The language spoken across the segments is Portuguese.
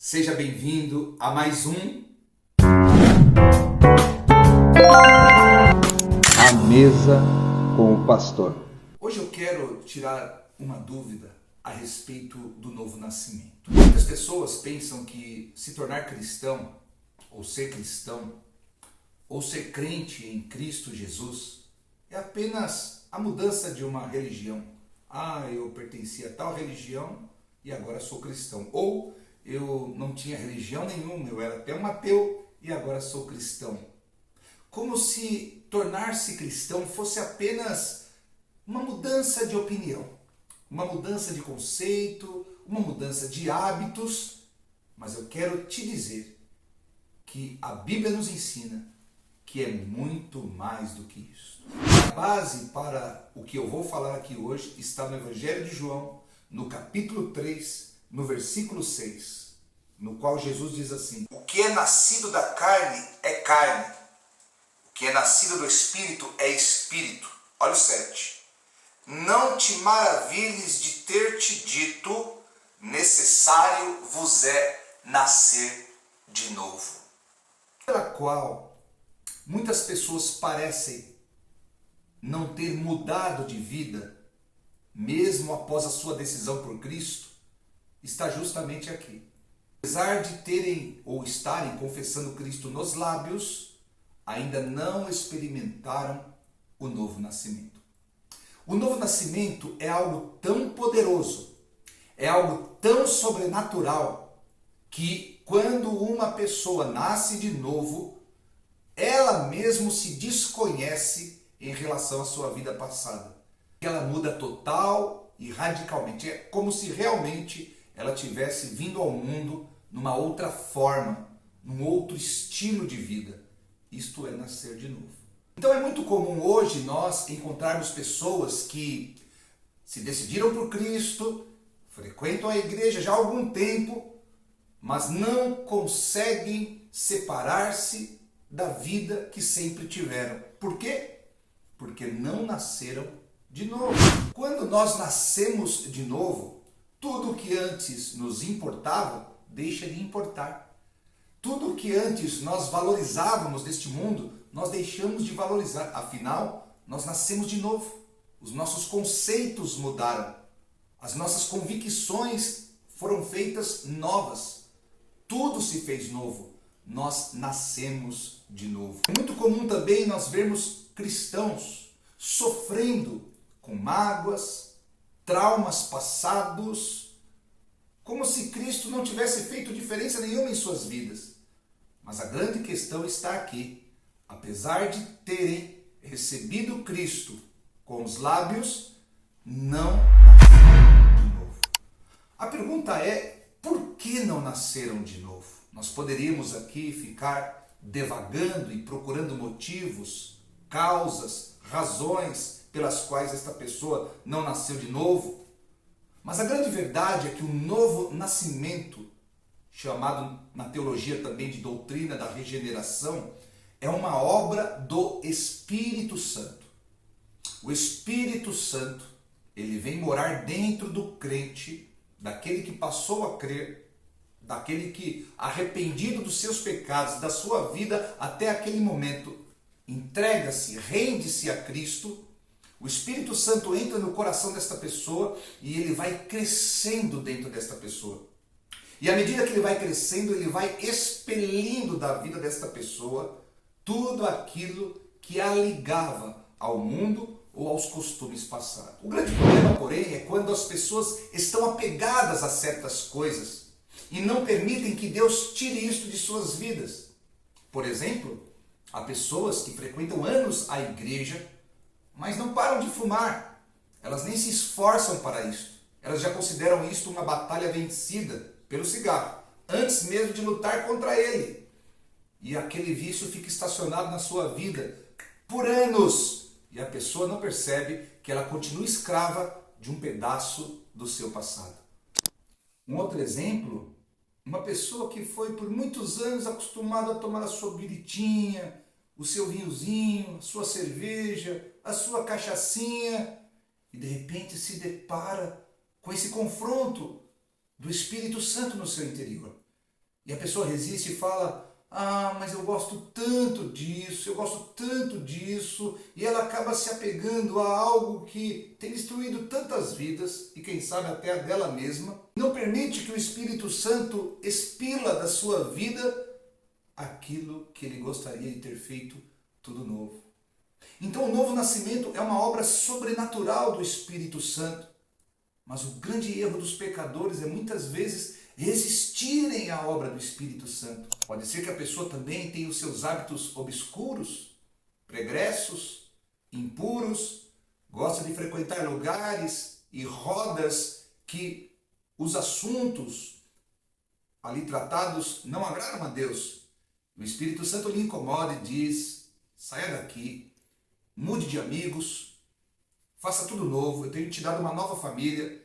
Seja bem-vindo a mais um A Mesa com o Pastor. Hoje eu quero tirar uma dúvida a respeito do novo nascimento. Muitas pessoas pensam que se tornar cristão, ou ser cristão, ou ser crente em Cristo Jesus, é apenas a mudança de uma religião. Eu pertencia a tal religião e agora sou cristão. Ou eu não tinha religião nenhuma, eu era até um ateu e agora sou cristão. Como se tornar-se cristão fosse apenas uma mudança de opinião, uma mudança de conceito, uma mudança de hábitos. Mas eu quero te dizer que a Bíblia nos ensina que é muito mais do que isso. A base para o que eu vou falar aqui hoje está no Evangelho de João, no capítulo 3, no versículo 6, no qual Jesus diz assim: o que é nascido da carne é carne, o que é nascido do Espírito é Espírito. Olha o 7. Não te maravilhes de ter te dito, necessário vos é nascer de novo. Pela qual muitas pessoas parecem não ter mudado de vida, mesmo após a sua decisão por Cristo, está justamente aqui. Apesar de terem ou estarem confessando Cristo nos lábios, ainda não experimentaram o novo nascimento. O novo nascimento é algo tão poderoso, é algo tão sobrenatural, que quando uma pessoa nasce de novo, ela mesmo se desconhece em relação à sua vida passada. Ela muda total e radicalmente. É como se realmente ela tivesse vindo ao mundo numa outra forma, num outro estilo de vida. Isto é nascer de novo. Então é muito comum hoje nós encontrarmos pessoas que se decidiram por Cristo, frequentam a igreja já há algum tempo, mas não conseguem separar-se da vida que sempre tiveram. Por quê? Porque não nasceram de novo. Quando nós nascemos de novo, tudo que antes nos importava deixa de importar. Tudo que antes nós valorizávamos deste mundo, nós deixamos de valorizar. Afinal, nós nascemos de novo. Os nossos conceitos mudaram. As nossas convicções foram feitas novas. Tudo se fez novo. Nós nascemos de novo. É muito comum também nós vermos cristãos sofrendo com mágoas, traumas passados, como se Cristo não tivesse feito diferença nenhuma em suas vidas. Mas a grande questão está aqui. Apesar de terem recebido Cristo com os lábios, não nasceram de novo. A pergunta é: por que não nasceram de novo? Nós poderíamos aqui ficar devagando e procurando motivos, causas, razões pelas quais esta pessoa não nasceu de novo. Mas a grande verdade é que o novo nascimento, chamado na teologia também de doutrina da regeneração, é uma obra do Espírito Santo. O Espírito Santo, ele vem morar dentro do crente, daquele que passou a crer, daquele que, arrependido dos seus pecados, da sua vida até aquele momento, entrega-se, rende-se a Cristo. O Espírito Santo entra no coração desta pessoa e ele vai crescendo dentro desta pessoa. E à medida que ele vai crescendo, ele vai expelindo da vida desta pessoa tudo aquilo que a ligava ao mundo ou aos costumes passados. O grande problema, porém, é quando as pessoas estão apegadas a certas coisas e não permitem que Deus tire isso de suas vidas. Por exemplo, há pessoas que frequentam anos a igreja, mas não param de fumar. Elas nem se esforçam para isso. Elas já consideram isto uma batalha vencida pelo cigarro, antes mesmo de lutar contra ele. E aquele vício fica estacionado na sua vida por anos. E a pessoa não percebe que ela continua escrava de um pedaço do seu passado. Um outro exemplo, uma pessoa que foi por muitos anos acostumada a tomar a sua biritinha, o seu vinhozinho, a sua cerveja, a sua cachaçinha, e de repente se depara com esse confronto do Espírito Santo no seu interior. E a pessoa resiste e fala: ah, mas eu gosto tanto disso, eu gosto tanto disso, e ela acaba se apegando a algo que tem destruído tantas vidas, e quem sabe até a dela mesma. Não permite que o Espírito Santo expila da sua vida aquilo que ele gostaria de ter feito tudo novo. Então o novo nascimento é uma obra sobrenatural do Espírito Santo. Mas o grande erro dos pecadores é muitas vezes resistirem à obra do Espírito Santo. Pode ser que a pessoa também tenha os seus hábitos obscuros, pregressos, impuros, gosta de frequentar lugares e rodas que os assuntos ali tratados não agradam a Deus. O Espírito Santo lhe incomoda e diz: saia daqui, mude de amigos, faça tudo novo, eu tenho te dado uma nova família.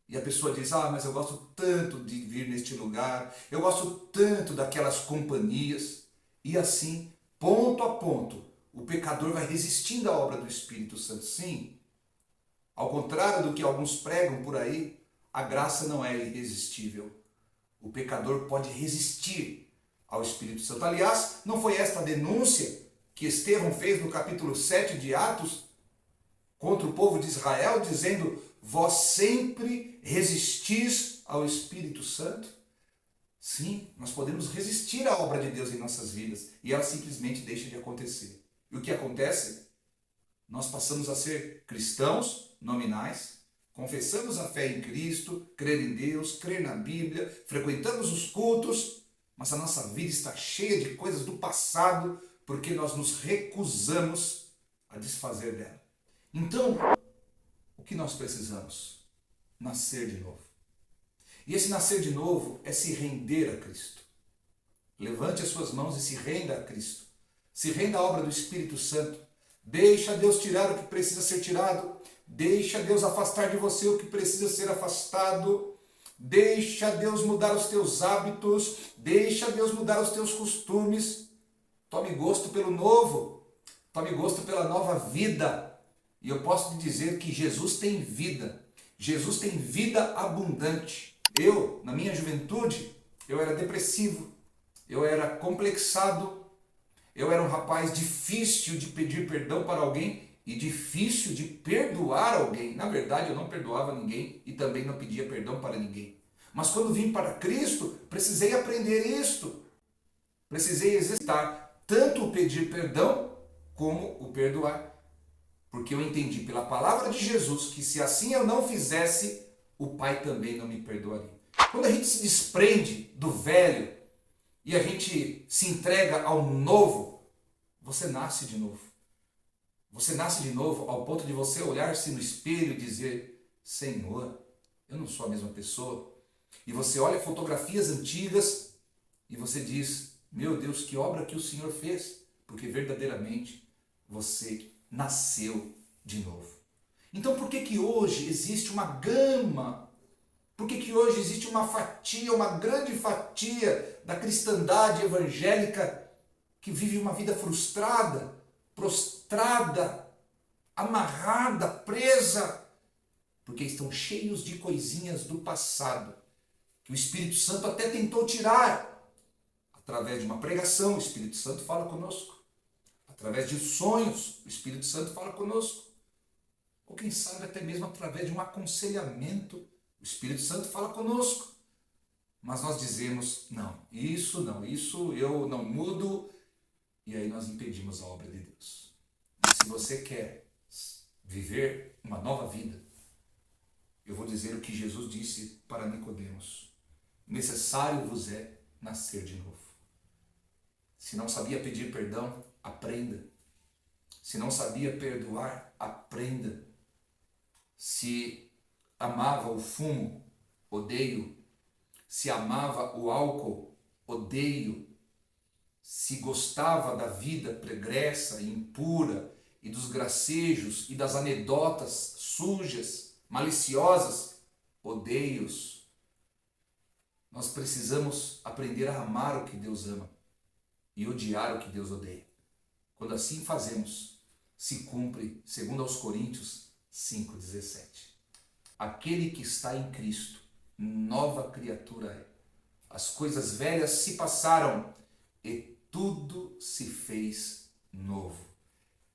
E a pessoa diz: ah, mas eu gosto tanto de vir neste lugar, eu gosto tanto daquelas companhias. E assim, ponto a ponto, o pecador vai resistindo à obra do Espírito Santo. Sim, ao contrário do que alguns pregam por aí, a graça não é irresistível. O pecador pode resistir ao Espírito Santo. Aliás, não foi esta a denúncia que Estevão fez no capítulo 7 de Atos contra o povo de Israel, dizendo: vós sempre resistis ao Espírito Santo? Sim, nós podemos resistir à obra de Deus em nossas vidas e ela simplesmente deixa de acontecer. E o que acontece? Nós passamos a ser cristãos nominais, confessamos a fé em Cristo, crer em Deus, crer na Bíblia, frequentamos os cultos, mas a nossa vida está cheia de coisas do passado porque nós nos recusamos a desfazer dela. Então, o que nós precisamos? Nascer de novo. E esse nascer de novo é se render a Cristo. Levante as suas mãos e se renda a Cristo. Se renda à obra do Espírito Santo. Deixa Deus tirar o que precisa ser tirado. Deixa Deus afastar de você o que precisa ser afastado. Deixa Deus mudar os teus hábitos. Deixa Deus mudar os teus costumes. Tome gosto pelo novo. Tome gosto pela nova vida. E eu posso te dizer que Jesus tem vida. Jesus tem vida abundante. Eu, na minha juventude, eu era depressivo. Eu era complexado. Eu era um rapaz difícil de pedir perdão para alguém e difícil de perdoar alguém. Na verdade, eu não perdoava ninguém e também não pedia perdão para ninguém. Mas quando vim para Cristo, precisei aprender isto. Precisei exercitar tanto o pedir perdão como o perdoar. Porque eu entendi pela palavra de Jesus que se assim eu não fizesse, o Pai também não me perdoaria. Quando a gente se desprende do velho e a gente se entrega ao novo, você nasce de novo. Você nasce de novo ao ponto de você olhar-se no espelho e dizer: Senhor, eu não sou a mesma pessoa. E você olha fotografias antigas e você diz: meu Deus, que obra que o Senhor fez. Porque verdadeiramente você nasceu de novo. Então por que hoje existe uma gama, por que hoje existe uma fatia, uma grande fatia da cristandade evangélica que vive uma vida frustrada, prostrada, amarrada, presa? Porque estão cheios de coisinhas do passado, que o Espírito Santo até tentou tirar. Através de uma pregação, o Espírito Santo fala conosco. Através de sonhos, o Espírito Santo fala conosco. Ou quem sabe até mesmo através de um aconselhamento, o Espírito Santo fala conosco. Mas nós dizemos: não, isso eu não mudo. E aí nós impedimos a obra de Deus. E se você quer viver uma nova vida, eu vou dizer o que Jesus disse para Nicodemos: necessário vos é nascer de novo. Se não sabia pedir perdão, aprenda. Se não sabia perdoar, aprenda. Se amava o fumo, odeio. Se amava o álcool, odeio. Se gostava da vida pregressa e impura e dos gracejos e das anedotas sujas, maliciosas, odeio-os. Nós precisamos aprender a amar o que Deus ama e odiar o que Deus odeia. Quando assim fazemos, se cumpre, segundo aos Coríntios 5,17. Aquele que está em Cristo, nova criatura é. As coisas velhas se passaram e tudo se fez novo.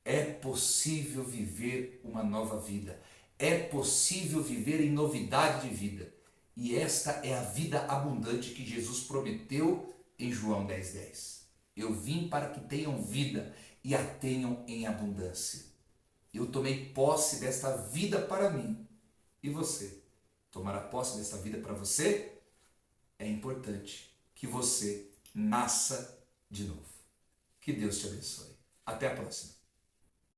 É possível viver uma nova vida. É possível viver em novidade de vida. E esta é a vida abundante que Jesus prometeu em João 10:10. Eu vim para que tenham vida e a tenham em abundância. Eu tomei posse desta vida para mim. E você? Tomará posse desta vida para você? É importante que você nasça de novo. Que Deus te abençoe. Até a próxima.